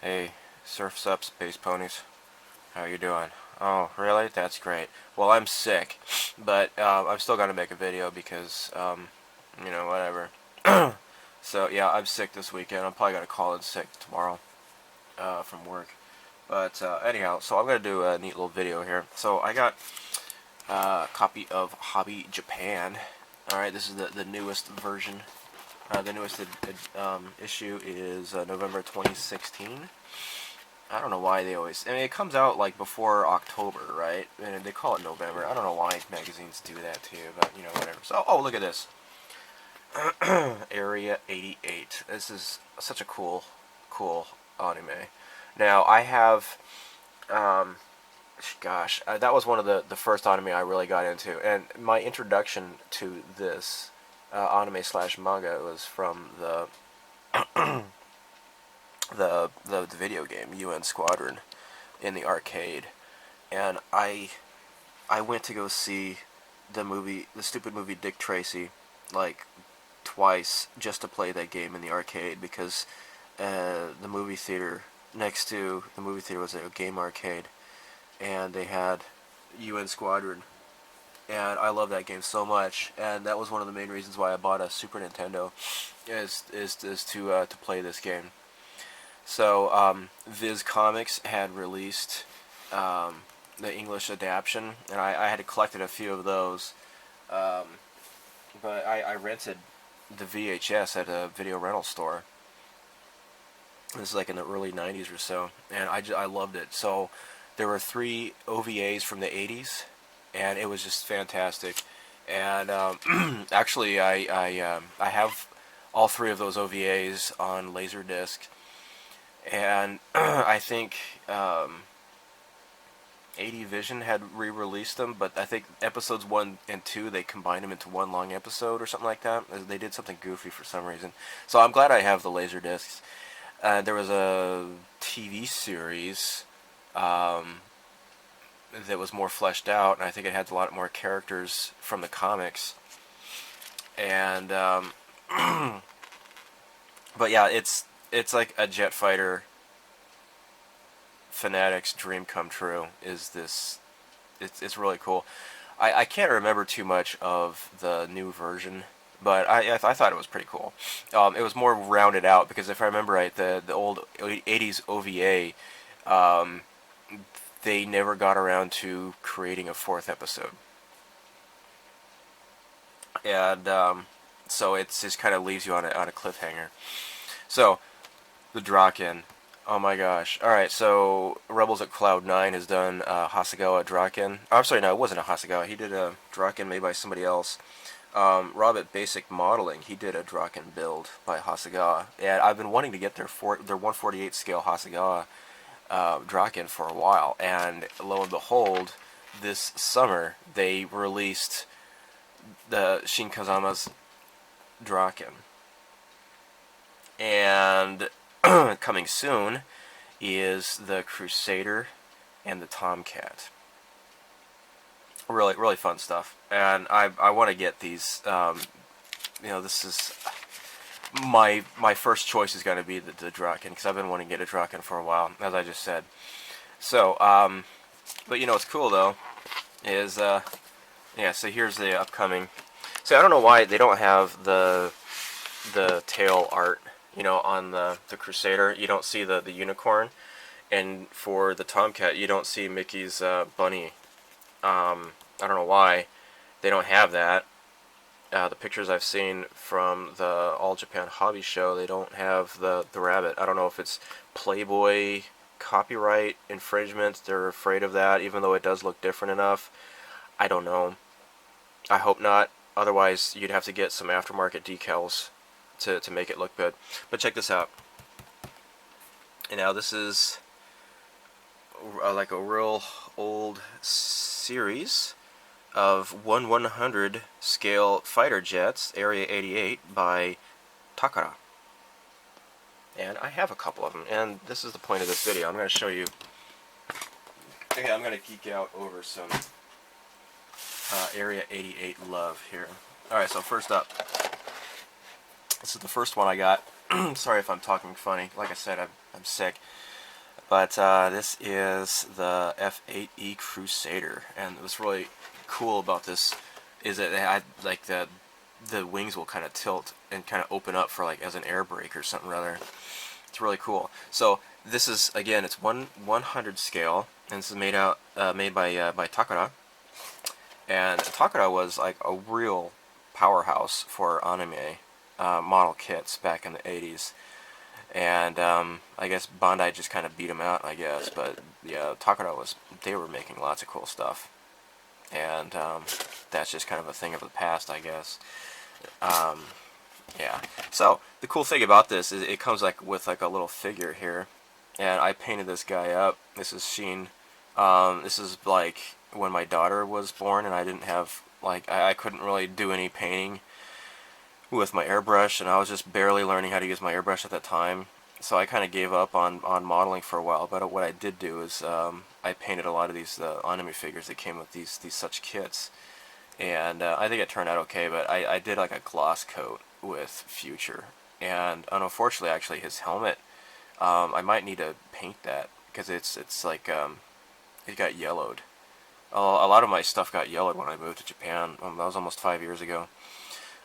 Hey, surf's up, space ponies. How you doing? Oh, really? That's great. Well, I'm sick, but I'm still gonna make a video because, whatever. So yeah, I'm sick this weekend. I'm probably gonna call in sick tomorrow from work. But anyhow, so I'm gonna do a neat little video here. So I got a copy of Hobby Japan. All right, this is the newest version. The newest issue is November 2016. I don't know why they always. I mean, it comes out like before October, right? And they call it November. I don't know why magazines do that to you, but whatever. So, oh, look at this. Area88. This is such a cool anime. Now, I have, gosh, that was one of the first anime I really got into, and my introduction to this anime slash manga was from the video game UN Squadron in the arcade, and I went to go see the stupid movie Dick Tracy, like twice just to play that game in the arcade because the movie theater next to the movie theater was a game arcade, and they had UN Squadron, and I love that game so much, and that was one of the main reasons why I bought a Super Nintendo, is to play this game. So Viz Comics had released the English adaptation, and I had collected a few of those, but I rented the VHS at a video rental store. This is like in the early 90s or so, and I loved it. So there were 3 OVAs from the 80s, and it was just fantastic. And actually, I have all 3 of those OVAs on Laserdisc, and I think 80 Vision had re-released them, but I think episodes 1 and 2 they combined them into one long episode or something like that. They did something goofy for some reason. So I'm glad I have the Laserdiscs. There was a TV series that was more fleshed out, and I think it had a lot more characters from the comics. And but yeah, it's like a jet fighter fanatic's dream come true. Is this? It's really cool. I can't remember too much of the new version, but I thought it was pretty cool. It was more rounded out because if I remember right, the old 80s OVA, they never got around to creating a 4th episode, and so it just kind of leaves you on a cliffhanger. So the Draken. Oh my gosh. Alright, so Rebels at Cloud 9 has done Hasegawa Draken. Oh, I'm sorry, no, it wasn't a Hasegawa. He did a Draken made by somebody else. Rob at Basic Modeling, he did a Draken build by Hasegawa. And I've been wanting to get their 148 scale Hasegawa Draken for a while. And lo and behold, this summer they released the Shin Kazama's Draken. And coming soon is the Crusader and the Tomcat. Really fun stuff, and I want to get these. This is my first choice is going to be the Draken, because I've been wanting to get a Draken for a while, as I just said. So, but what's cool though is yeah. So here's the upcoming. So I don't know why they don't have the tail art. On the Crusader, you don't see the unicorn, and for the Tomcat, you don't see Mickey's bunny. I don't know why they don't have that. The pictures I've seen from the All Japan Hobby Show, they don't have the rabbit. I don't know if it's Playboy copyright infringement. They're afraid of that, even though it does look different enough. I don't know. I hope not. Otherwise, you'd have to get some aftermarket decals to make it look good. But check this out. And now this is like a real old series of 1/100 scale fighter jets, Area88 by Takara. And I have a couple of them, and this is the point of this video. I'm going to show you. Okay, I'm going to geek out over some Area88 love here. Alright, so first up, this is the first one I got. Sorry if I'm talking funny. Like I said, I'm sick. But this is the F8E Crusader, and what's really cool about this is that it had like the wings will kind of tilt and kind of open up for like as an air brake or something rather. It's really cool. So this is, again, it's 1/100 scale, and this is made by Takara. And Takara was like a real powerhouse for anime model kits back in the 80s. And I guess Bandai just kind of beat them out, I guess. But yeah, they were making lots of cool stuff. And that's just kind of a thing of the past, I guess. Yeah. So the cool thing about this is it comes like with like a little figure here, and I painted this guy up. This is Sheen. This is like when my daughter was born, and I didn't have like I couldn't really do any painting with my airbrush, and I was just barely learning how to use my airbrush at that time. So I kind of gave up on modeling for a while. But what I did do is I painted a lot of these anime figures that came with these such kits, and I think it turned out okay. But I did like a gloss coat with Future, and unfortunately, actually, his helmet, I might need to paint that because it's like it got yellowed. A lot of my stuff got yellowed when I moved to Japan. That was almost 5 years ago.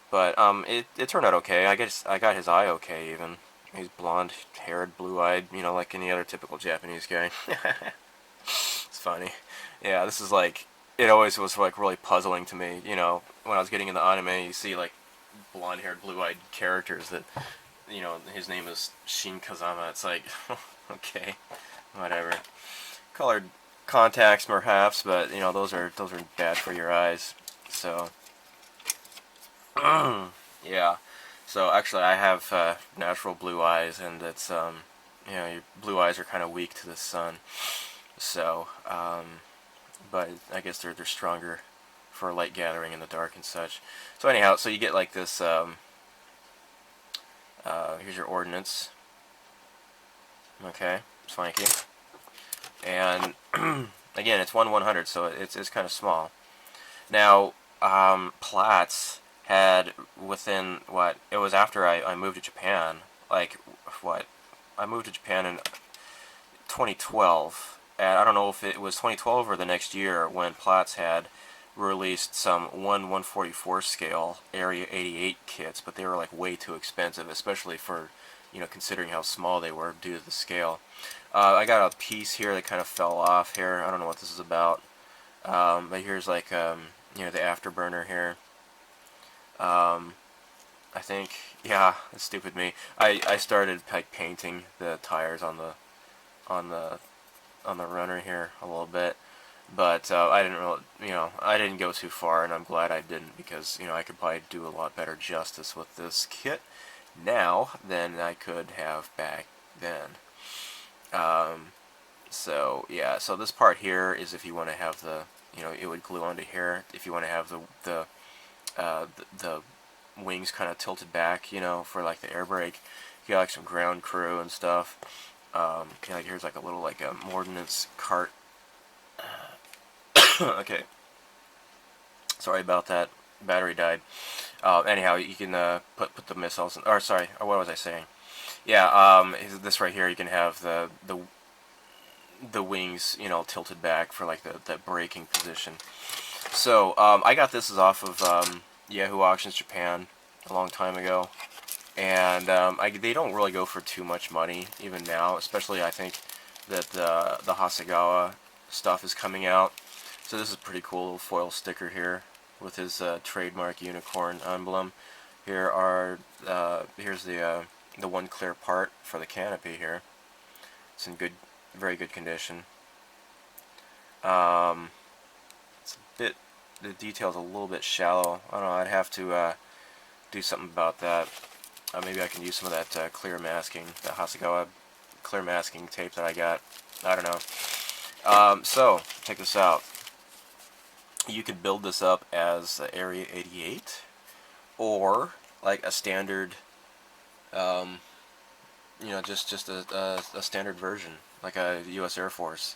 But it turned out okay. I guess I got his eye okay even. He's blonde-haired, blue-eyed, you know, like any other typical Japanese guy. It's funny. Yeah, this is like, it always was like really puzzling to me, you know, when I was getting into anime, you see like blonde-haired, blue-eyed characters that, you know, his name is Shin Kazama. It's like, okay, whatever. Colored contacts perhaps, but you know, those are bad for your eyes. So yeah. So actually, I have natural blue eyes, and it's you know, your blue eyes are kind of weak to the sun. So but I guess they're stronger for light gathering in the dark and such. So anyhow, so you get like this. Here's your ordnance. Okay, swanky. And again, it's 1/100, so it's kind of small. Now, Platts had within what it was after I moved to Japan. Like what I moved to Japan in 2012, and I don't know if it was 2012 or the next year when Platts had released some 1/144 scale Area88 kits, but they were like way too expensive, especially for, you know, considering how small they were due to the scale. I got a piece here that kind of fell off here. I don't know what this is about. But here's like you know, the afterburner here. I think, yeah, that's stupid me. I started like painting the tires on the runner here a little bit, but I didn't really, you know, I didn't go too far, and I'm glad I didn't, because you know, I could probably do a lot better justice with this kit now than I could have back then. So yeah, so this part here is if you want to have the, you know, it would glue onto here. If you want to have the wings kind of tilted back, you know, for like the air brake, you got like some ground crew and stuff. Like here's like a little like a ordnance cart. Okay, sorry about that. Battery died. Anyhow, you can put the missiles in, or sorry, or what was I saying? Yeah, this right here, you can have the wings, you know, tilted back for like the braking position. So I got this is off of Yahoo Auctions Japan a long time ago, and they don't really go for too much money even now. Especially, I think that the Hasegawa stuff is coming out. So this is a pretty cool little foil sticker here with his trademark unicorn emblem. Here's the one clear part for the canopy here. It's in very good condition. It's a bit, the detail's a little bit shallow. I don't know, I'd have to do something about that. Maybe I can use some of that clear masking, the Hasegawa clear masking tape that I got. I don't know. So, check this out. You could build this up as Area88, or like a standard, you know, just a standard version, like a U.S. Air Force.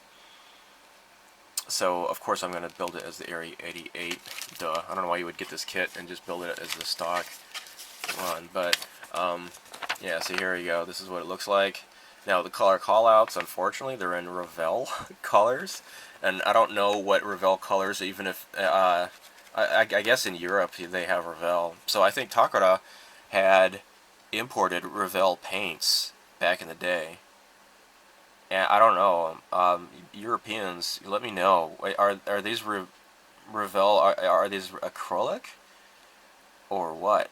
So of course I'm going to build it as the Area88. Duh. I don't know why you would get this kit and just build it as the stock one, but yeah. So here we go. This is what it looks like. Now the color callouts, unfortunately, they're in Revell colors, and I don't know what Revell colors. Even if I guess in Europe they have Revell, so I think Takara had imported Revell paints back in the day. And I don't know. Europeans, let me know. Are these Revell? Are these acrylic or what?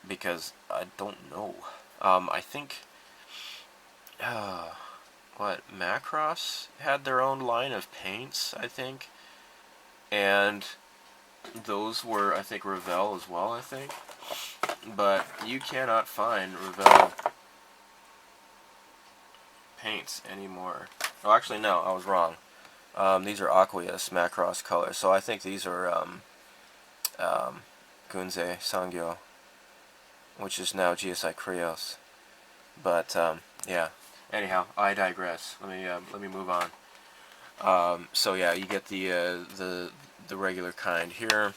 Because I don't know. I think what, Macross had their own line of paints, I think, and those were, I think, Revell as well, I think. But you cannot find Revell paints anymore. Oh, actually, no, I was wrong. These are Aqueous Macross colors, so I think these are Gunze Sangyo, which is now GSI Krios. But yeah. Anyhow, I digress. Let me move on. So yeah, you get the regular kind here,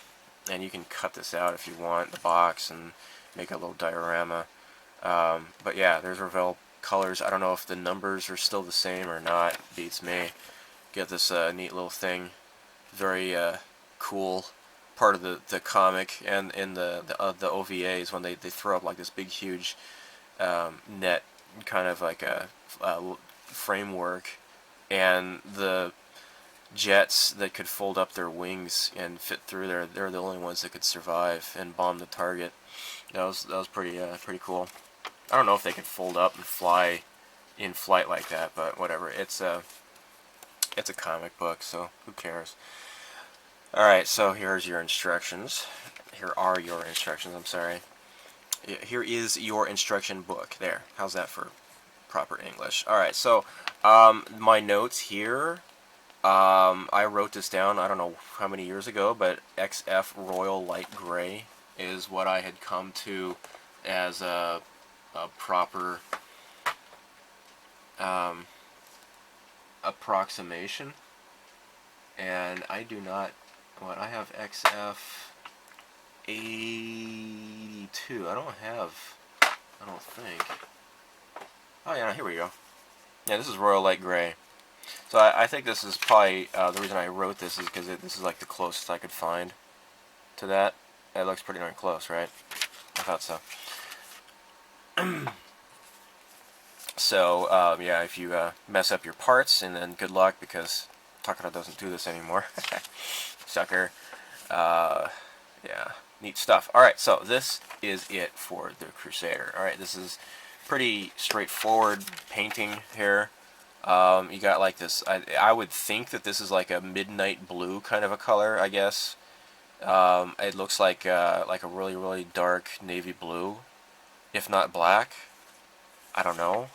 and you can cut this out if you want, the box, and make a little diorama. But yeah, there's Revell colors. I don't know if the numbers are still the same or not. Beats me. Get this neat little thing. Very cool part of the comic, and in the OVAs when they throw up like this big huge net, kind of like a framework, and the jets that could fold up their wings and fit through there, they're the only ones that could survive and bomb the target. That was pretty cool. I don't know if they could fold up and fly in flight like that, but whatever. It's a comic book, so who cares? Alright, so here's your instructions. Here are your instructions, I'm sorry. Here is your instruction book. There. How's that for proper English? Alright, so my notes here, I wrote this down, I don't know how many years ago, but XF Royal Light Gray is what I had come to as a proper approximation. And I do not, I have XF82. I don't think. Oh yeah, here we go. Yeah, this is Royal Light Gray. So I think this is probably, the reason I wrote this is because this is like the closest I could find to that. It looks pretty darn close, right? I thought so. So, yeah, if you mess up your parts, and then good luck, because Takara doesn't do this anymore. Sucker. Yeah, neat stuff. Alright, so this is it for the Crusader. Alright, this is pretty straightforward painting here. You got like this, I would think that this is like a midnight blue kind of a color, I guess. It looks like a really, really dark navy blue, if not black. I don't know.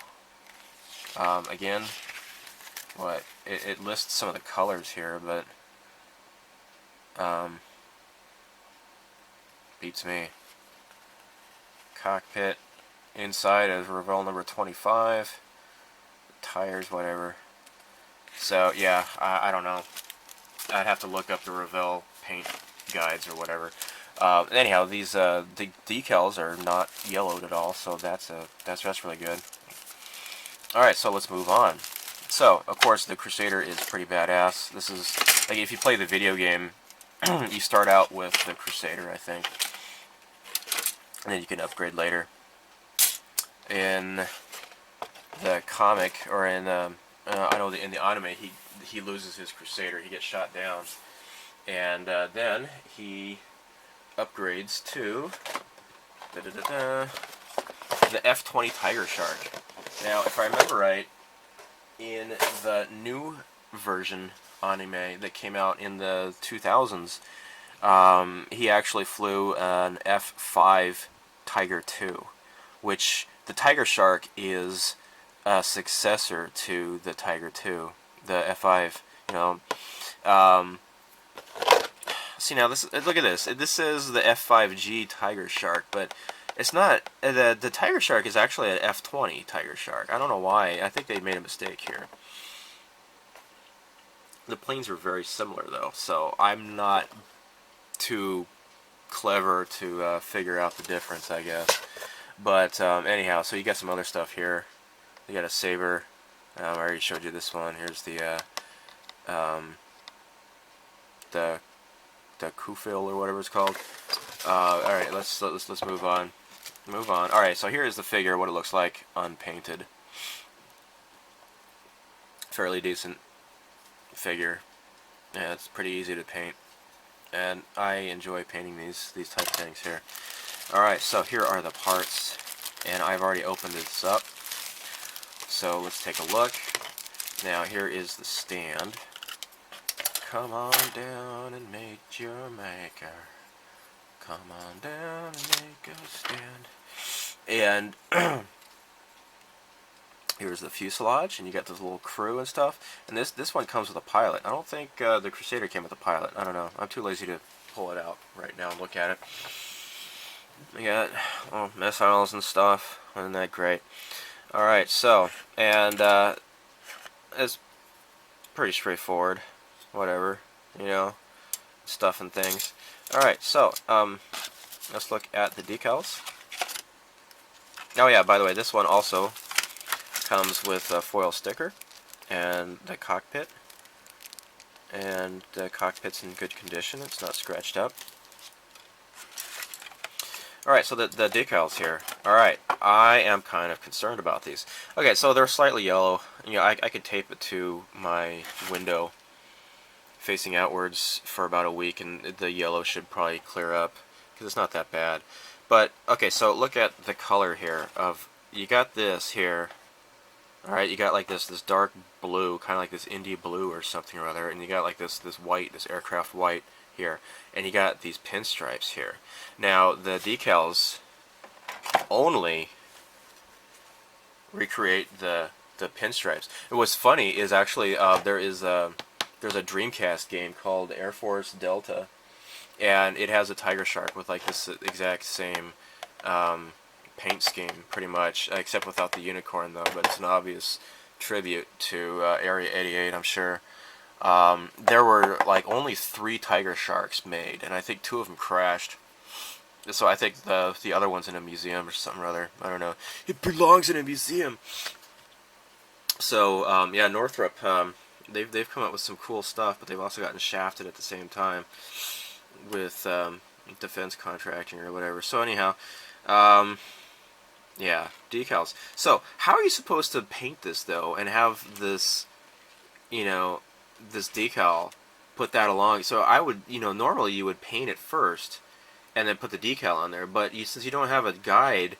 Again, it lists some of the colors here, but beats me. Cockpit inside is Revell number 25. Tires, whatever. So yeah, I don't know. I'd have to look up the Revell paint guides or whatever. Anyhow, these the decals are not yellowed at all, so that's really good. All right, so let's move on. So, of course, the Crusader is pretty badass. This is like if you play the video game, you start out with the Crusader, I think, and then you can upgrade later. In the comic, or in I know in the anime, he loses his Crusader. He gets shot down, and then he upgrades to the F-20 Tigershark. Now, if I remember right, in the new version anime that came out in the 2000s, he actually flew an F5 Tiger II, which the Tigershark is a successor to the Tiger II, the F5. You know, see now this. Look at this. This is the F5G Tigershark, but it's not. The Tigershark is actually an F20 Tigershark. I don't know why. I think they made a mistake here. The planes are very similar though, so I'm not too clever to figure out the difference, I guess. But anyhow, so you got some other stuff here. You got a saber. I already showed you this one. Here's the the Kufil or whatever it's called. All right, let's move on. Move on. All right, so here is the figure. What it looks like unpainted. Fairly decent figure. Yeah, it's pretty easy to paint, and I enjoy painting these type of things here. All right, so here are the parts, and I've already opened this up. So let's take a look. Now here is the stand. Come on down and meet your maker. Come on down and make a stand. And here's the fuselage, and you got this little crew and stuff. And this one comes with a pilot. I don't think the Crusader came with a pilot. I don't know. I'm too lazy to pull it out right now and look at it. We got missiles and stuff. Isn't that great? Alright, so, and it's pretty straightforward. Whatever, you know, stuff and things. Alright, so, let's look at the decals. Oh yeah, by the way, this one also comes with a foil sticker and the cockpit. And the cockpit's in good condition, it's not scratched up. Alright, so the decals here. Alright, I am kind of concerned about these. Okay, so they're slightly yellow. You know, I could tape it to my window facing outwards for about a week, and the yellow should probably clear up, because it's not that bad. But, okay, so look at the color here. You got this here. Alright, you got like this dark blue, kind of like this India blue or something or other, and you got like this white, this aircraft white here, and you got these pinstripes here. Now the decals only recreate the pinstripes. And what's funny is actually there's a Dreamcast game called Air Force Delta, and it has a Tigershark with like this exact same paint scheme, pretty much, except without the unicorn though. But it's an obvious tribute to Area88, I'm sure. There were like only 3 Tigersharks made, and I think 2 of them crashed. So I think the other one's in a museum or something or other. I don't know. It belongs in a museum. So yeah, Northrop, they've come up with some cool stuff, but they've also gotten shafted at the same time with defense contracting or whatever. So anyhow, yeah, decals. So how are you supposed to paint this though, and have this, you know, this decal, put that along? So I would, you know, normally you would paint it first and then put the decal on there, but since you don't have a guide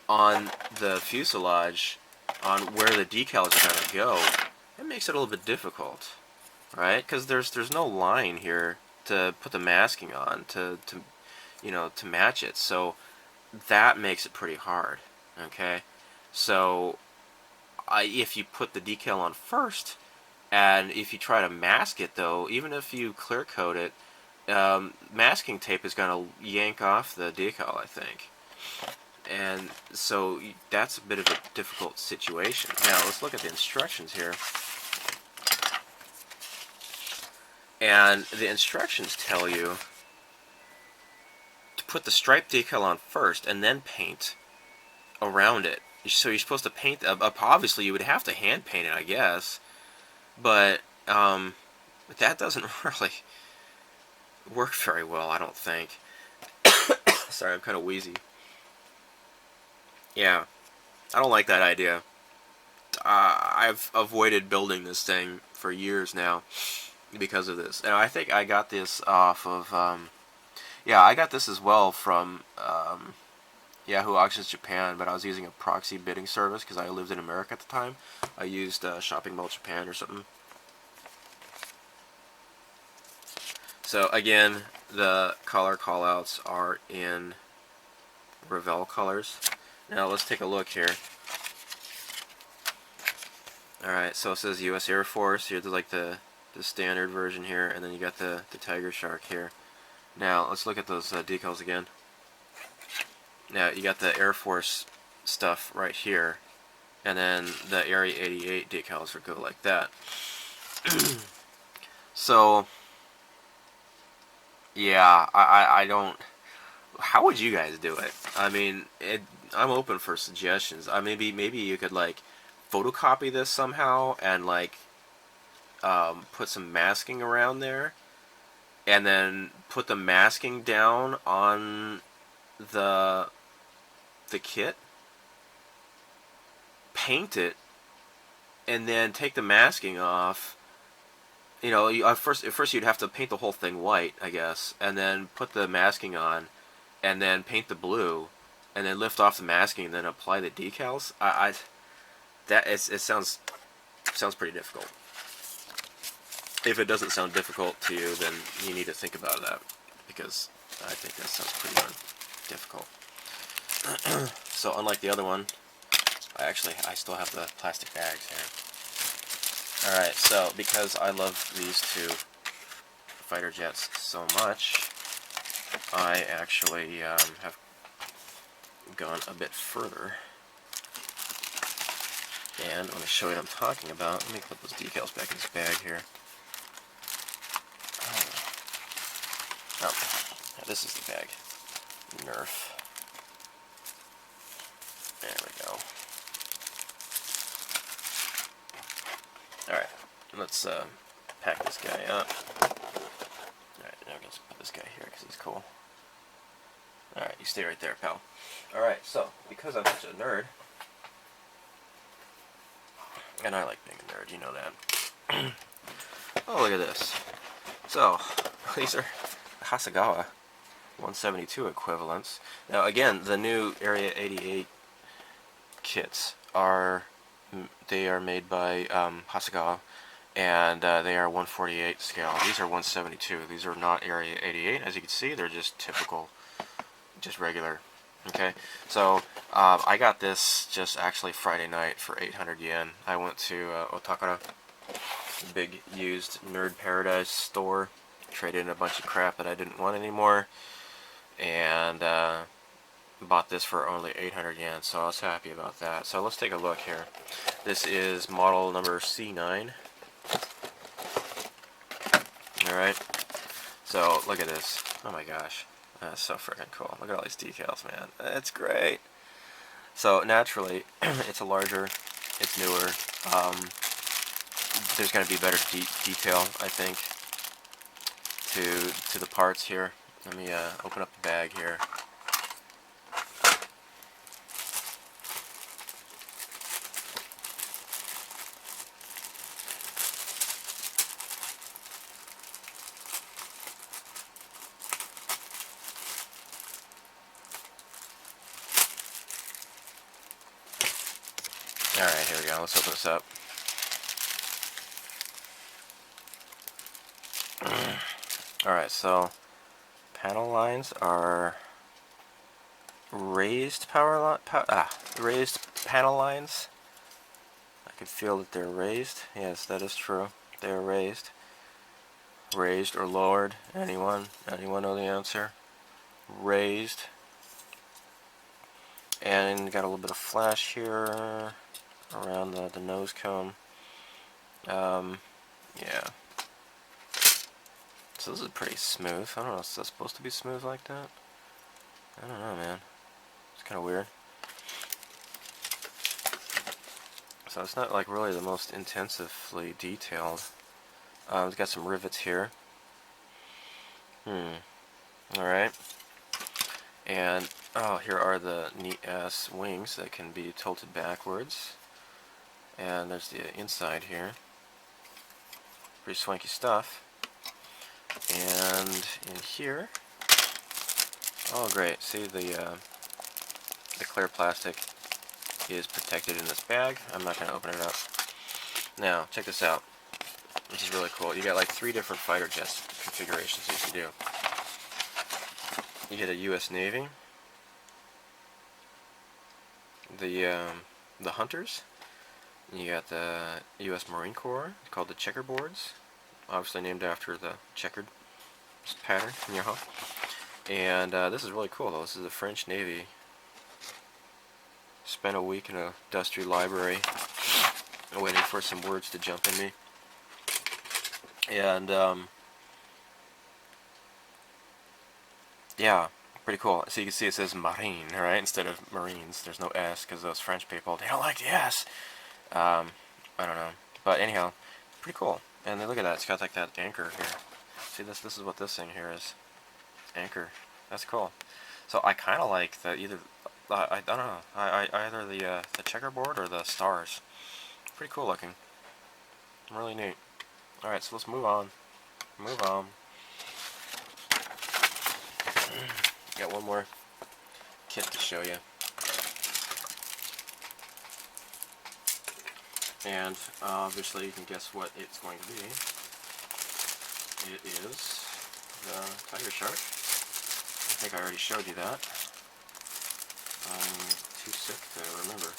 on the fuselage on where the decals are going to go, it makes it a little bit difficult, right? Because there's no line here to put the masking on to you know, to match it. So that makes it pretty hard. Okay, so if you put the decal on first, and if you try to mask it though, even if you clear coat it, masking tape is going to yank off the decal, I think. And so that's a bit of a difficult situation. Now let's look at the instructions here. And the instructions tell you to put the stripe decal on first and then paint around it. So you're supposed to paint, obviously you would have to hand paint it, I guess, but that doesn't really work very well, I don't think. Sorry, I'm kind of wheezy. Yeah, I don't like that idea. I've avoided building this thing for years now because of this. And I think I got this off of, yeah, I got this as well from Yahoo Auctions Japan, but I was using a proxy bidding service because I lived in America at the time. I used Shopping Mall Japan or something. So again, the color callouts are in Revell colors. Now let's take a look here. Alright, so it says U.S. Air Force. Here's like the standard version here, and then you got the Tigershark here. Now let's look at those decals again. Now you got the Air Force stuff right here, and then the Area88 decals would go like that. So yeah, I don't. How would you guys do it? I mean, I'm open for suggestions. Maybe you could like photocopy this somehow and like put some masking around there, and then put the masking down on the kit, paint it, and then take the masking off. You know, at first you'd have to paint the whole thing white, I guess, and then put the masking on, and then paint the blue, and then lift off the masking, and then apply the decals. It sounds pretty difficult. If it doesn't sound difficult to you, then you need to think about that, because I think that sounds pretty darn difficult. So unlike the other one, I still have the plastic bags here. Alright, so because I love these two fighter jets so much, I actually have gone a bit further. And I'm going to show you what I'm talking about. Let me put those decals back in this bag here. Oh, yeah, this is the bag. Nerf. There we go. Alright, let's pack this guy up. Alright, now I'm going to put this guy here because he's cool. Alright, you stay right there, pal. Alright, so, because I'm such a nerd, and I like being a nerd, you know that. Oh, look at this. So, these are Hasegawa 172 equivalents. Now, again, the new Area88 kits are made by Hasegawa, and they are 148 scale. These are 172. These are not Area88. As you can see, they're just typical, just regular. Okay, so I got this just actually Friday night for 800 yen. I went to Takara, big used nerd paradise store, traded in a bunch of crap that I didn't want anymore, and bought this for only 800 yen, so I was happy about that. So let's take a look here. This is model number C9. Alright, so look at this. Oh my gosh, that's so freaking cool. Look at all these decals, man. It's great. So naturally, it's a larger, it's newer. There's going to be better detail, I think, to the parts here. Let me open up the bag here. Alright, here we go. Let's open this up. Alright, so panel lines are raised raised panel lines. I can feel that they're raised. Yes, that is true. They are raised. Raised or lowered. Anyone know the answer? Raised. And got a little bit of flash here around the nose cone. Yeah. So this is pretty smooth. I don't know, is that supposed to be smooth like that? I don't know, man. It's kind of weird. So it's not like really the most intensively detailed. It's got some rivets here. Alright. And, oh, here are the neat-ass wings that can be tilted backwards. And there's the inside here. Pretty swanky stuff. And in here, oh great, see the clear plastic is protected in this bag. I'm not going to open it up. Now, check this out. This is really cool. You got like 3 different fighter jets configurations you can do. You get a U.S. Navy, the Hunters, you got the U.S. Marine Corps, it's called the checkerboards, obviously named after the checkered pattern in your home. And this is really cool though. This is the French Navy. Spent a week in a dusty library waiting for some words to jump in me. And yeah, pretty cool. So you can see it says Marine, right? Instead of Marines. There's no S because those French people, they don't like the S. I don't know. But anyhow, pretty cool. And then look at that, it's got like that anchor here. See, this is what this thing here is. Anchor. That's cool. So I kind of like the I don't know. Either the checkerboard or the stars. Pretty cool looking. Really neat. All right, so let's move on. Move on. Got one more kit to show you. And obviously you can guess what it's going to be. It is the Tigershark. I think I already showed you that. I'm too sick to remember.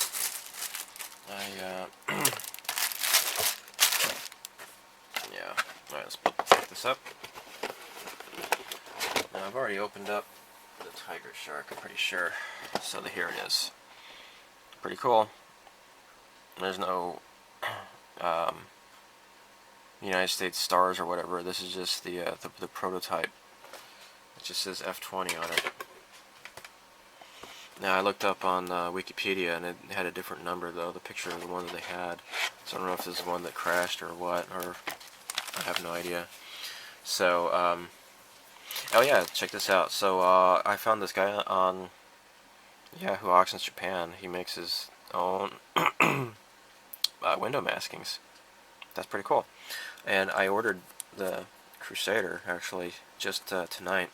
Yeah. Alright, let's pick this up. Now I've already opened up the Tigershark, I'm pretty sure. So here it is. Pretty cool. There's no United States stars or whatever. This is just the prototype. It just says F-20 on it. Now I looked up on Wikipedia and it had a different number though, the picture of the one that they had. So I don't know if this is one that crashed or what, or I have no idea. So, oh yeah, check this out. So I found this guy on Yahoo Auctions Japan. He makes his own window maskings. That's pretty cool. And I ordered the Crusader actually just tonight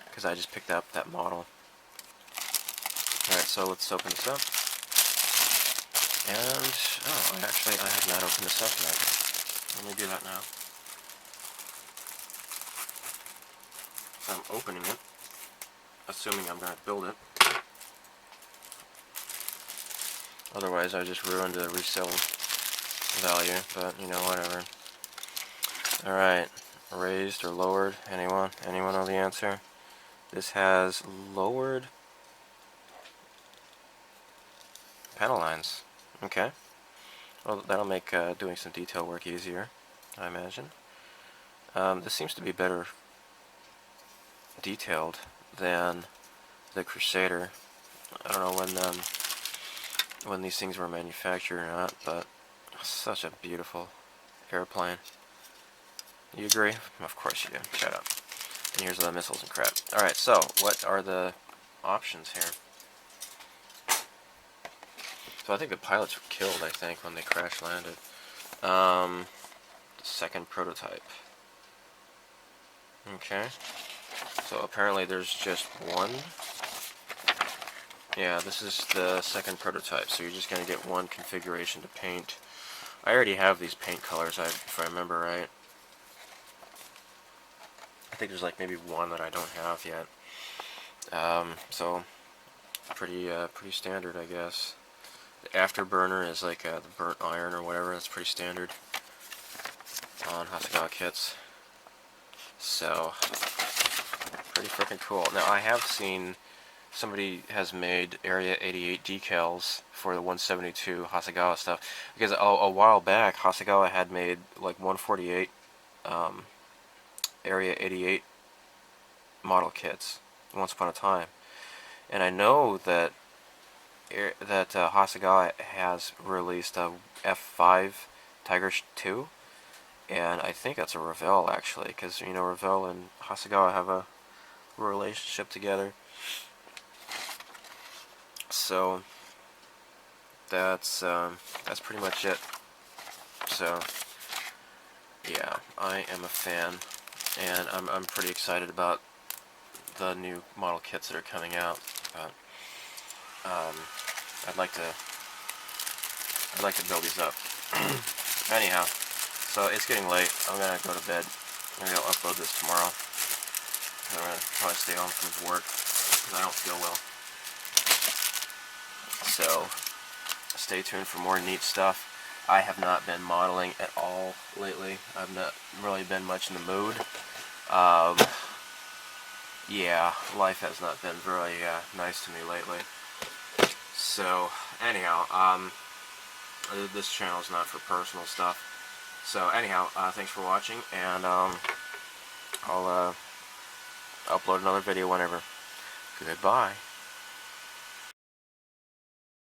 because I just picked up that model. Alright, so let's open this up. And, oh, I have not opened this up yet. Let me do that now. So I'm opening it, assuming I'm going to build it. Otherwise I just ruined the resale value, but you know, whatever. Alright, raised or lowered? Anyone? Anyone know the answer? This has lowered panel lines. Okay. Well, that'll make doing some detail work easier, I imagine. This seems to be better detailed than the Crusader. I don't know when these things were manufactured or not, but such a beautiful airplane. You agree? Of course you do. Shut up. And here's the missiles and crap. Alright, so what are the options here? So I think the pilots were killed, I think, when they crash landed. The second prototype. Okay. So apparently there's just one. Yeah, this is the second prototype, so you're just going to get one configuration to paint. I already have these paint colors, if I remember right. I think there's like maybe one that I don't have yet. So pretty standard, I guess. The afterburner is like the burnt iron or whatever. That's pretty standard on Hasegawa kits. So pretty freaking cool. Now I have seen somebody has made Area88 decals for the 172 Hasegawa stuff, because a while back Hasegawa had made like 148 Area88 model kits once upon a time, and I know that Hasegawa has released a F8 Tigershark 2, and I think that's a Revell actually, because you know Revell and Hasegawa have a relationship together. So that's pretty much it. So yeah, I am a fan, and I'm pretty excited about the new model kits that are coming out. But I'd like to build these up. Anyhow, so it's getting late. I'm gonna go to bed. Maybe I'll upload this tomorrow. I'm gonna probably stay home from work because I don't feel well. So stay tuned for more neat stuff. I have not been modeling at all lately. I've not really been much in the mood. Yeah, life has not been very nice to me lately. So anyhow, this channel is not for personal stuff. So anyhow, thanks for watching, and I'll upload another video whenever. Goodbye.